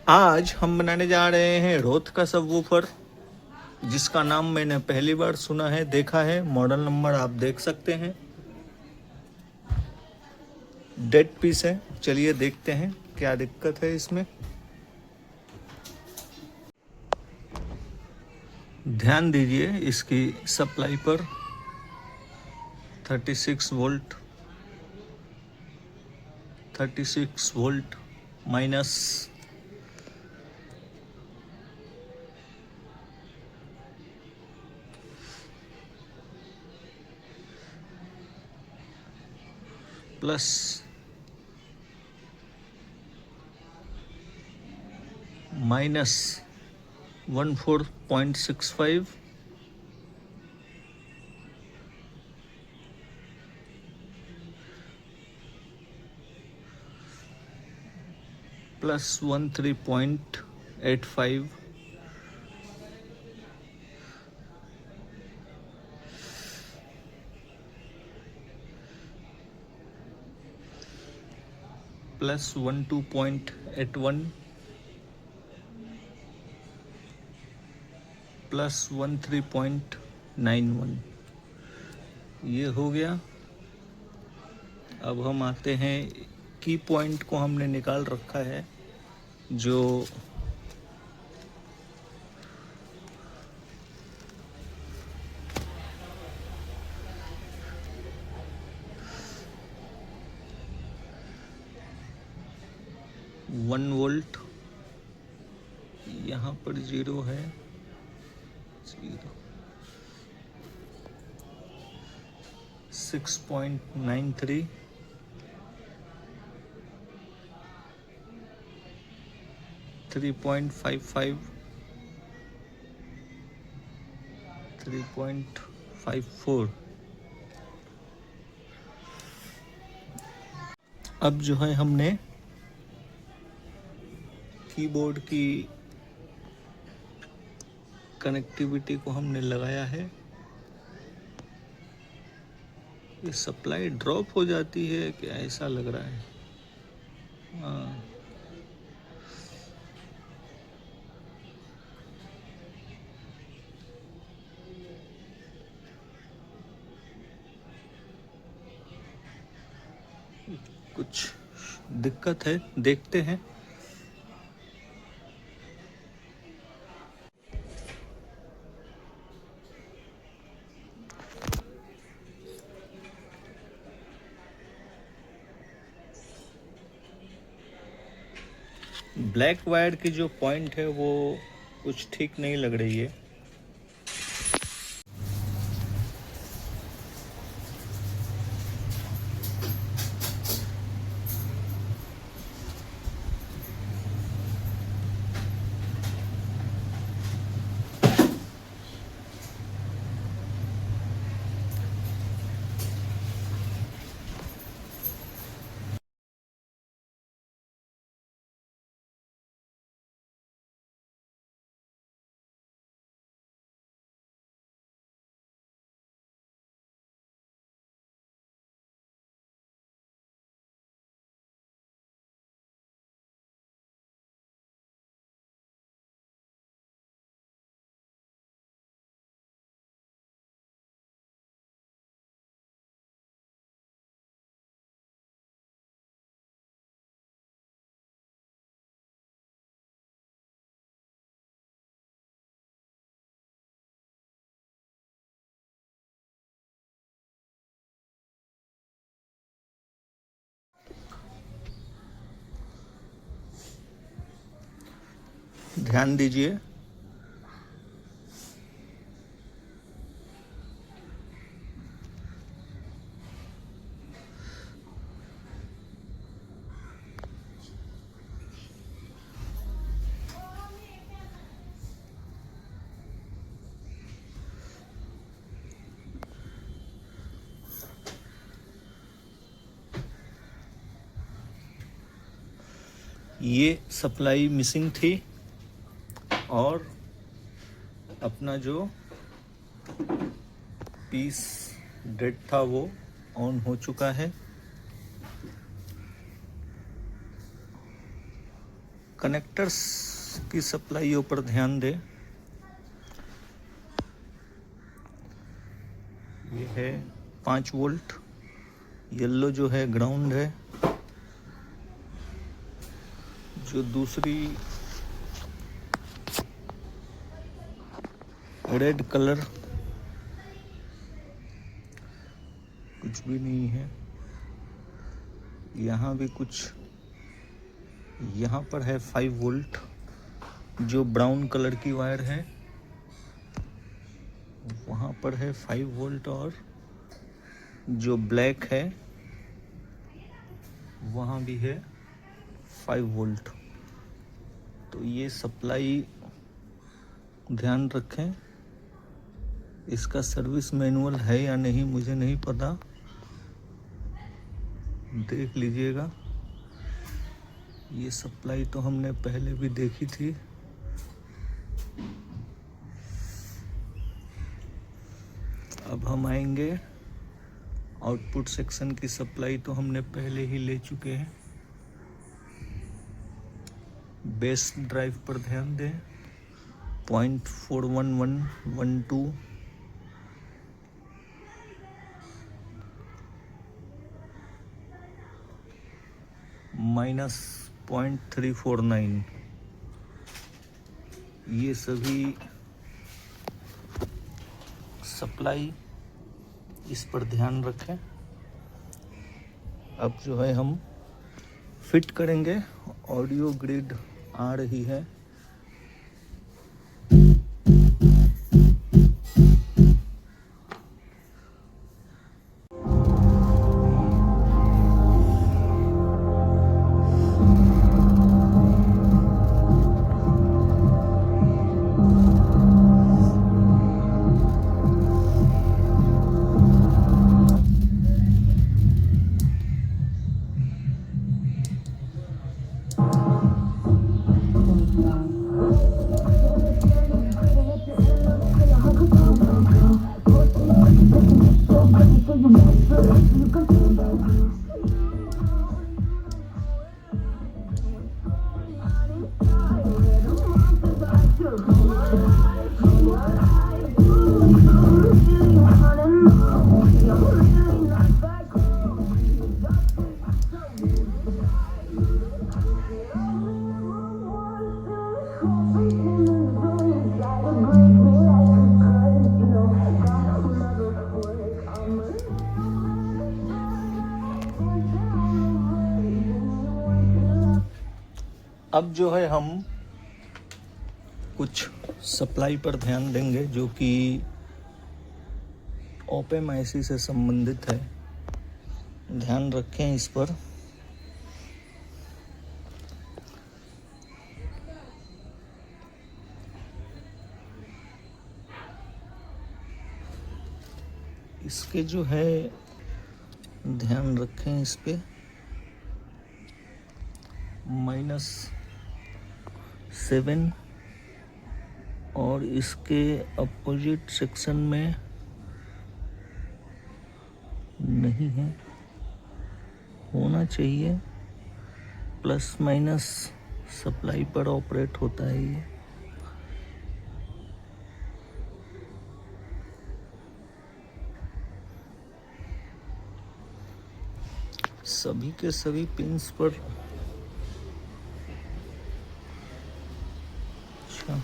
आज हम बनाने जा रहे हैं रोथ का सबवूफर, जिसका नाम मैंने पहली बार सुना है, देखा है। मॉडल नंबर आप देख सकते हैं। डेड पीस है। चलिए देखते हैं क्या दिक्कत है इसमें। ध्यान दीजिए इसकी सप्लाई पर 36 volt minus plus minus 14.65 plus 13.85 plus 12.81 plus 13.91 ये हो गया। अब हम आते हैं की पॉइंट को हमने निकाल रखा है, जो 1 वोल्ट, यहाँ पर 0 है, 0 6.93 3.55 3.54। अब जो है हमने कीबोर्ड की कनेक्टिविटी को हमने लगाया है। ये सप्लाई ड्रॉप हो जाती है क्या, ऐसा लग रहा है। हाँ, कुछ दिक्कत है, देखते हैं। ब्लैक वायर की जो पॉइंट है वो कुछ ठीक नहीं लग रही है। ध्यान दीजिए, ये सप्लाई मिसिंग थी और अपना जो पीस डेड था वो ऑन हो चुका है। कनेक्टर्स की सप्लाइयों पर ध्यान दें। ये है 5 वोल्ट, येलो जो है ग्राउंड है, जो दूसरी रेड कलर कुछ भी नहीं है। यहाँ भी कुछ, यहाँ पर है 5 वोल्ट जो ब्राउन कलर की वायर है, वहाँ पर है 5 वोल्ट, और जो ब्लैक है वहाँ भी है 5 वोल्ट। तो ये सप्लाई ध्यान रखें। इसका सर्विस मैनुअल है या नहीं मुझे नहीं पता, देख लीजिएगा। ये सप्लाई तो हमने पहले भी देखी थी। अब हम आएंगे, आउटपुट सेक्शन की सप्लाई तो हमने पहले ही ले चुके हैं। बेस ड्राइव पर ध्यान दें, 0.41112 -0.349, ये सभी सप्लाई, इस पर ध्यान रखें। अब जो है हम फिट करेंगे। ऑडियो ग्रिड आ रही है। अब जो है हम कुछ सप्लाई पर ध्यान देंगे जो कि ओपन आईसी से संबंधित है। ध्यान रखें इस पर। इसके जो है ध्यान रखें इस पे, -7 और इसके अपोजिट सेक्शन में नहीं है, होना चाहिए। प्लस माइनस सप्लाई पर ऑपरेट होता है ये। सभी के सभी पिंस पर। अच्छा,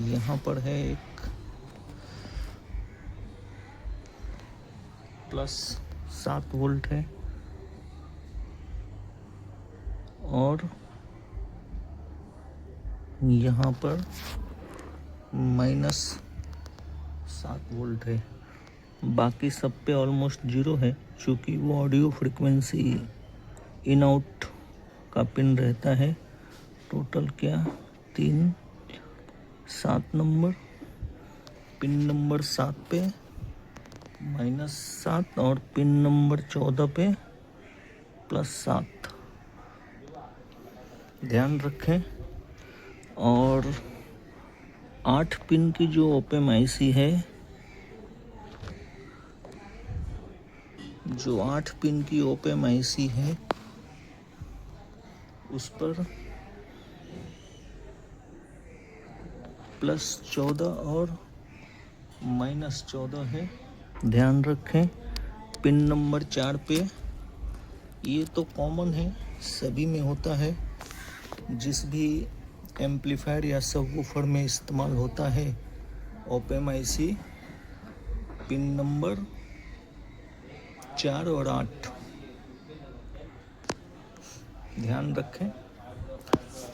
यहाँ पर है एक +7 वोल्ट है और यहाँ पर -7 वोल्ट है। बाकी सब पे ऑलमोस्ट 0 है, चूँकि वो ऑडियो फ्रिक्वेंसी इन आउट का पिन रहता है। टोटल क्या 7 नंबर, पिन नंबर 7 पे -7 और पिन नंबर 14 पे +7। ध्यान रखें। और 8 पिन की जो ओपन आईसी है, जो 8 पिन की ओपन आईसी है, उस पर +14 और -14 है, ध्यान रखें। पिन नंबर 4 पे, ये तो कॉमन है, सभी में होता है, जिस भी एम्पलीफायर या सबवूफर में इस्तेमाल होता है। ओपेम IC पिन नंबर 4 और 8 ध्यान रखें।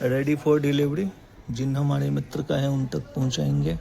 रेडी फॉर डिलीवरी, जिन हमारे मित्र का है उन तक पहुंचाएंगे।